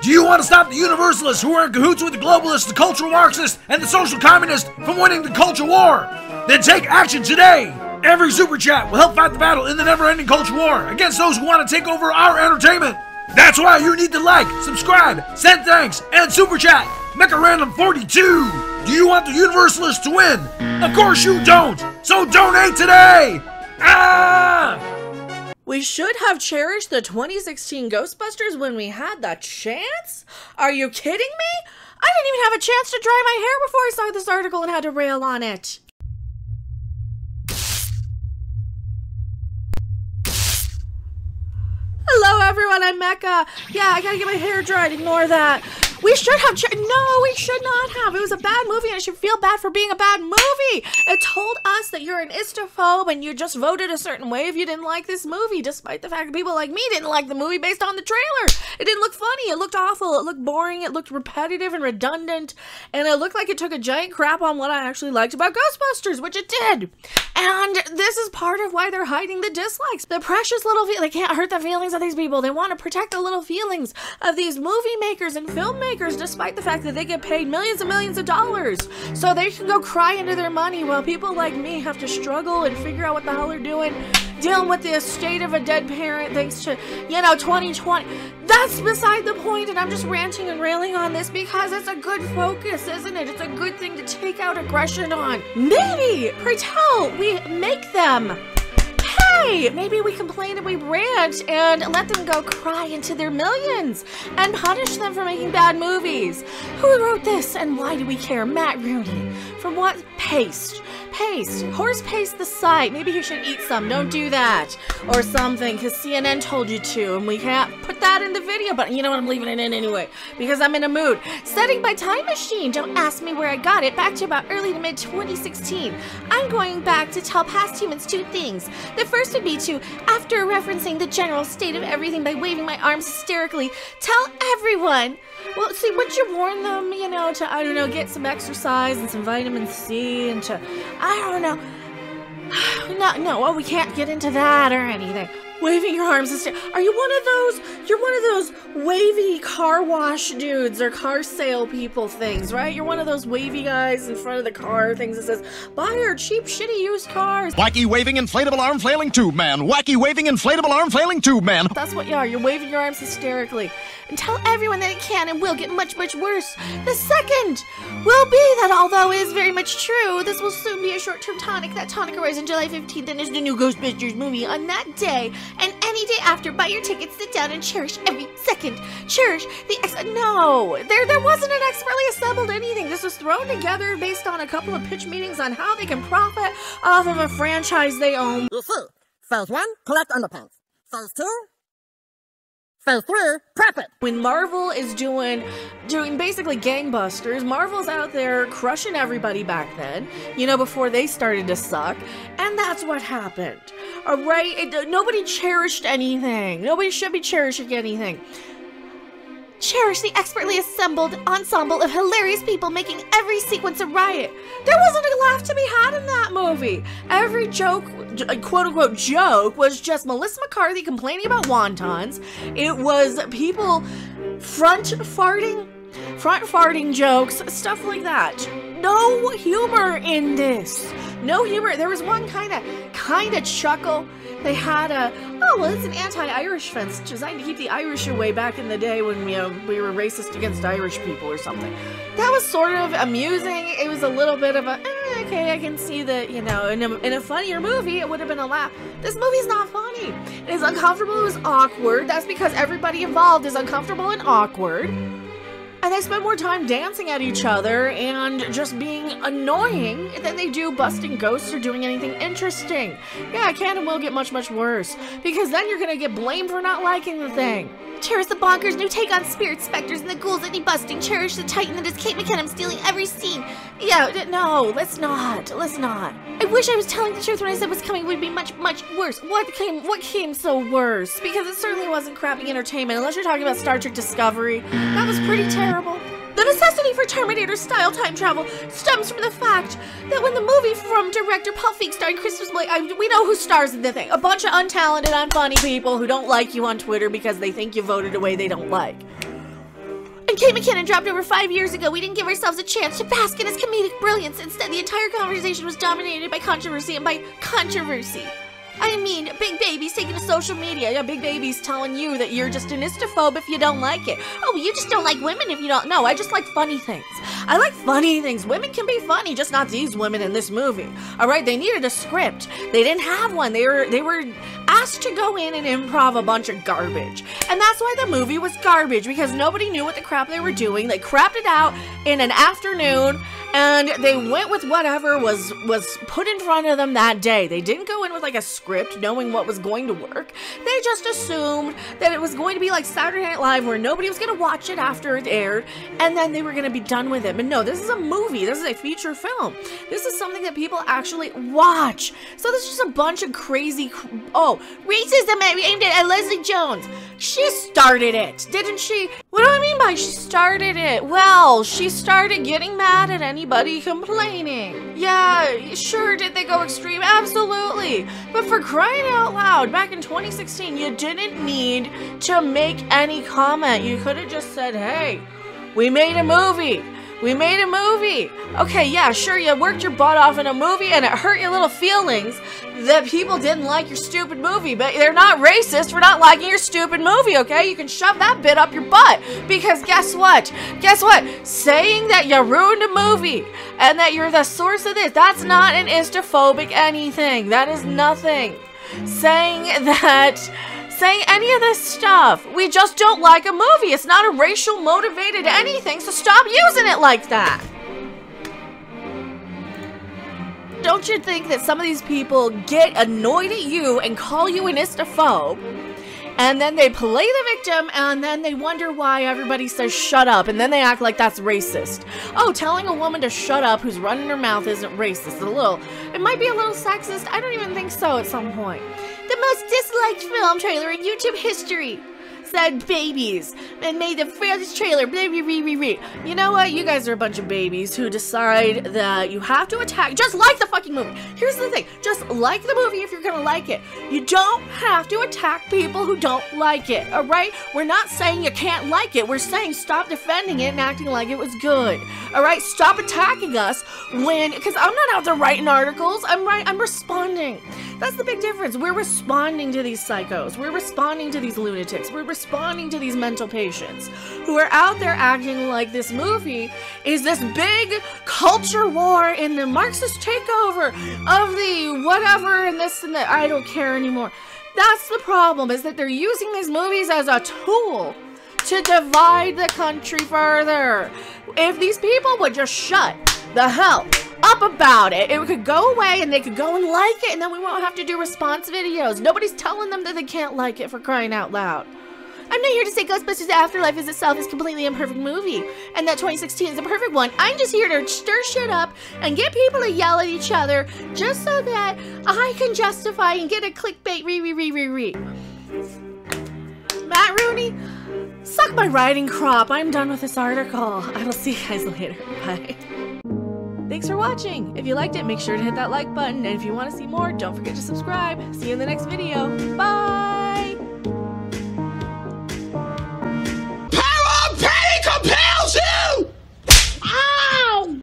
Do you want to stop the universalists who are in cahoots with the globalists, the cultural Marxists, and the social communists from winning the culture war? Then take action today! Every super chat will help fight the battle in the never-ending culture war against those who want to take over our entertainment. That's why you need to like, subscribe, send thanks, and super chat Mecharandom 42. Do you want the universalists to win? Of course you don't. So donate today. We should have cherished the 2016 Ghostbusters when we had the chance? Are you kidding me? I didn't even have a chance to dry my hair before I saw this article and had to rail on it. Hello everyone, I'm Mecha. Yeah, I gotta get my hair dried, ignore that. We should have no, we should not have. It was a bad movie and I should feel bad for being a bad movie. It told us that you're an istophobe and you just voted a certain way if you didn't like this movie, despite the fact that people like me didn't like the movie based on the trailer. It didn't look funny, it looked awful, it looked boring, it looked repetitive and redundant, and it looked like it took a giant crap on what I actually liked about Ghostbusters, which it did. And this is part of why they're hiding the dislikes. The precious little they can't hurt the feelings of these people. They want to protect the little feelings of these movie makers and filmmakers, despite the fact that they get paid millions and millions of dollars. So they can go cry into their money while people like me have to struggle and figure out what the hell they're doing, dealing with the estate of a dead parent thanks to, 2020. That's beside the point, and I'm just ranting and railing on this because it's a good focus, isn't it? It's a good thing to take out aggression on. Maybe, pray tell, we make them. Hey, maybe we complain and we rant and let them go cry into their millions and punish them for making bad movies. Who wrote this and why do we care? Matt Rooney. From what? Paste. Paste. Horse paste the site. Maybe you should eat some. Don't do that. Or something, because CNN told you to, and we can't put that in the video, but you know what? I'm leaving it in anyway, because I'm in a mood. Setting my time machine. Don't ask me where I got it. Back to about early to mid 2016. I'm going back to tell past humans two things. The first would be to, after referencing the general state of everything by waving my arms hysterically, tell everyone. Well, see, would you warn them, to, I don't know, get some exercise and some vitamin C and to, I don't know. No, well, we can't get into that or anything. Waving your arms and are you one of those, you're one of those wavy car wash dudes or car sale people things, right? You're one of those wavy guys in front of the car things that says, buy our cheap, shitty used cars. Wacky waving inflatable arm flailing tube man. Wacky waving inflatable arm flailing tube man. That's what you are. You're waving your arms hysterically. And tell everyone that it can and will get much, much worse. The second will be that although it is very much true, this will soon be a short-term tonic. That tonic arrives on July 15th and is the new Ghostbusters movie on that day. And any day after, buy your tickets, sit down and cherish every second. Cherish the no, there wasn't an expertly assembled anything. This was thrown together based on a couple of pitch meetings on how they can profit off of a franchise they own. You see, phase 1, collect underpants. Phase 2, phase 3, prep it. When Marvel is doing basically gangbusters, Marvel's out there crushing everybody back then, before they started to suck, and that's what happened. Alright? Nobody cherished anything. Nobody should be cherishing anything. Cherish the expertly assembled ensemble of hilarious people making every sequence a riot. There wasn't a laugh to be had in that movie. Every joke, quote-unquote joke, was just Melissa McCarthy complaining about wontons. It was people front farting jokes, stuff like that. No humor in this. No humor. There was one kind of chuckle. They had it's an anti-Irish fence designed to keep the Irish away back in the day when we were racist against Irish people or something. That was sort of amusing. It was a little bit of a, okay, I can see that, in a funnier movie, it would have been a laugh. This movie's not funny. It is uncomfortable, it was awkward. That's because everybody involved is uncomfortable and awkward. And they spend more time dancing at each other and just being annoying than they do busting ghosts or doing anything interesting. Yeah, it can and will get much, much worse. Because then you're gonna get blamed for not liking the thing. Cherish the bonkers new take on spirits, specters, and the ghouls that need busting. Cherish the titan that is Kate McKinnon stealing every scene. Yeah, no, let's not. I wish I was telling the truth when I said what's coming would be much, much worse. What came so worse? Because it certainly wasn't crappy entertainment, unless you're talking about Star Trek Discovery. That was pretty terrible. The necessity for Terminator-style time travel stems from the fact that when the movie from director Paul Feig starring Christopher Blake, we know who stars in the thing. A bunch of untalented, unfunny people who don't like you on Twitter because they think you voted a way they don't like. Kate McKinnon dropped over 5 years ago, we didn't give ourselves a chance to bask in his comedic brilliance. Instead, the entire conversation was dominated by controversy, and by controversy, I mean, Big Baby's taking to social media. Yeah, Big Baby's telling you that you're just an istophobe if you don't like it. Oh, you just don't like women if you don't. No, I just like funny things. I like funny things. Women can be funny, just not these women in this movie. All right, they needed a script. They didn't have one. They were asked to go in and improv a bunch of garbage. And that's why the movie was garbage, because nobody knew what the crap they were doing. They crapped it out in an afternoon, and they went with whatever was put in front of them that day. They didn't go in with like a script knowing what was going to work. They just assumed that it was going to be like Saturday Night Live, where nobody was going to watch it after it aired, and then they were going to be done with it. But no, this is a movie. This is a feature film. This is something that people actually watch. So this is just a bunch of crazy, racism aimed at Leslie Jones. She started it, didn't she? What do I mean by she started it? Well, she started getting mad at anybody complaining. Yeah, sure, did they go extreme? Absolutely. But for crying out loud, back in 2016, you didn't need to make any comment. You could have just said, hey, we made a movie. We made a movie. Okay, yeah, sure, you worked your butt off in a movie and it hurt your little feelings that people didn't like your stupid movie, but they're not racist for not liking your stupid movie, okay? You can shove that bit up your butt, because guess what? Guess what? Saying that you ruined a movie and that you're the source of this, that's not an istophobic anything. That is nothing. Saying any of this stuff. We just don't like a movie. It's not a racial motivated anything, so stop using it like that. Don't you think that some of these people get annoyed at you and call you an istophobe, and then they play the victim, and then they wonder why everybody says shut up, and then they act like that's racist? Oh, telling a woman to shut up who's running her mouth isn't racist. It might be a little sexist. I don't even think so at some point. The most disliked film trailer in YouTube history, said babies, and made the furthest trailer. You know what? You guys are a bunch of babies who decide that you have to attack. Just like the fucking movie. Here's the thing. Just like the movie if you're gonna like it. You don't have to attack people who don't like it, alright? We're not saying you can't like it. We're saying stop defending it and acting like it was good. Alright? Stop attacking us because I'm not out there writing articles. I'm responding. That's the big difference. We're responding to these psychos. We're responding to these lunatics. We're responding to these mental patients who are out there acting like this movie is this big culture war and the Marxist takeover of the whatever and this and that. I don't care anymore. That's the problem, is that they're using these movies as a tool to divide the country further. If these people would just shut the hell up about it, it could go away and they could go and like it, and then we won't have to do response videos. Nobody's telling them that they can't like it, for crying out loud. I'm not here to say Ghostbusters Afterlife is itself is a completely imperfect movie and that 2016 is the perfect one. I'm just here to stir shit up and get people to yell at each other just so that I can justify and get a clickbait re. Matt Rooney, suck my writing crop. I'm done with this article. I will see you guys later. Bye. Thanks for watching. If you liked it, make sure to hit that like button. And if you want to see more, don't forget to subscribe. See you in the next video. Bye!